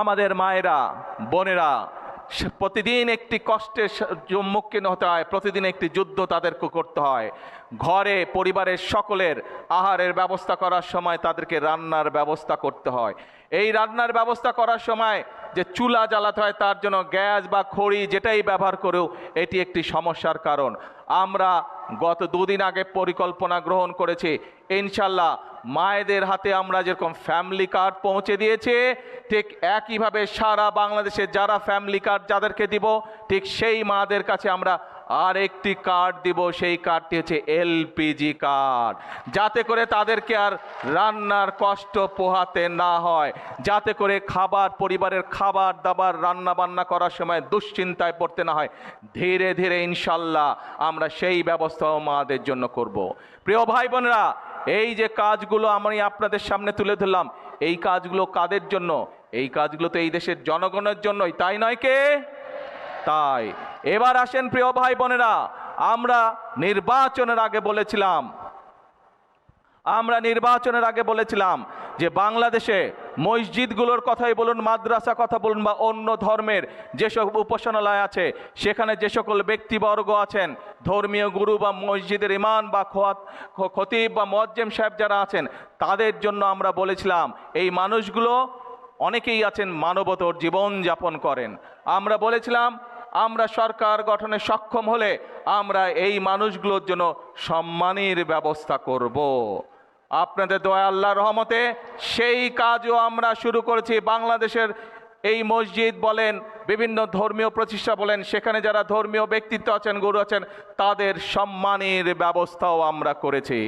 আমাদের মায়েরা বোনেরা প্রতিদিন একটি কষ্টের সম্মুখীন হতে হয়, প্রতিদিন একটি যুদ্ধ তাদেরকে করতে হয়। ঘরে পরিবারের সকলের আহারের ব্যবস্থা করার সময় তাদেরকে রান্নার ব্যবস্থা করতে হয়। এই রান্নার ব্যবস্থা করার সময় যে চুলা জ্বালাতে হয়, তার জন্য গ্যাস বা খড়ি যেটাই ব্যবহার করেও এটি একটি সমস্যার কারণ। আমরা গত দুদিন আগে পরিকল্পনা গ্রহণ করেছি, ইনশাল্লাহ মায়েদের হাতে আমরা যেরকম ফ্যামিলি কার্ড পৌঁছে দিয়েছে, ঠিক একইভাবে সারা বাংলাদেশে যারা ফ্যামিলি কার্ড যাদেরকে দিব, ঠিক সেই মাদের কাছে আমরা আর একটি কার্ড দিব। সেই কার্ডটি হচ্ছে এলপিজি কার্ড, যাতে করে তাদেরকে আর রান্নার কষ্ট পোহাতে না হয়, যাতে করে পরিবারের খাবার দাবার রান্না বান্না করার সময় দুশ্চিন্তায় পড়তে না হয়। ধীরে ধীরে ইনশাল্লাহ আমরা সেই ব্যবস্থাও মাদের জন্য করব। প্রিয় ভাই বোনেরা, এই যে কাজগুলো আমি আপনাদের সামনে তুলে ধরলাম, এই কাজগুলো কাদের জন্য? এই কাজগুলো তো এই দেশের জনগণের জন্যই, তাই নয় কে? তাই এবার আসেন প্রিয় ভাই বোনেরা, আমরা নির্বাচনের আগে বলেছিলাম যে বাংলাদেশে মসজিদগুলোর কথাই বলুন, মাদ্রাসা কথা বলুন, বা অন্য ধর্মের যেসব উপাসনালয় আছে, সেখানে যে সকল ব্যক্তিবর্গ আছেন, ধর্মীয় গুরু বা মসজিদের ইমাম বা খতিব বা মুয়াজ্জিম সাহেব যারা আছেন, তাদের জন্য আমরা বলেছিলাম এই মানুষগুলো অনেকেই আছেন মানবতর জীবন যাপন করেন। আমরা বলেছিলাম আমরা সরকার গঠনে সক্ষম হলে আমরা এই মানুষগুলোর জন্য সম্মানের ব্যবস্থা করব। আপনাদের দয়া আল্লাহর রহমতে সেই কাজও আমরা শুরু করেছি। বাংলাদেশের এই মসজিদ বলেন, বিভিন্ন ধর্মীয় প্রতিষ্ঠা বলেন, সেখানে যারা ধর্মীয় ব্যক্তিত্ব আছেন, গুরু আছেন, তাদের সম্মানের ব্যবস্থাও আমরা করেছি।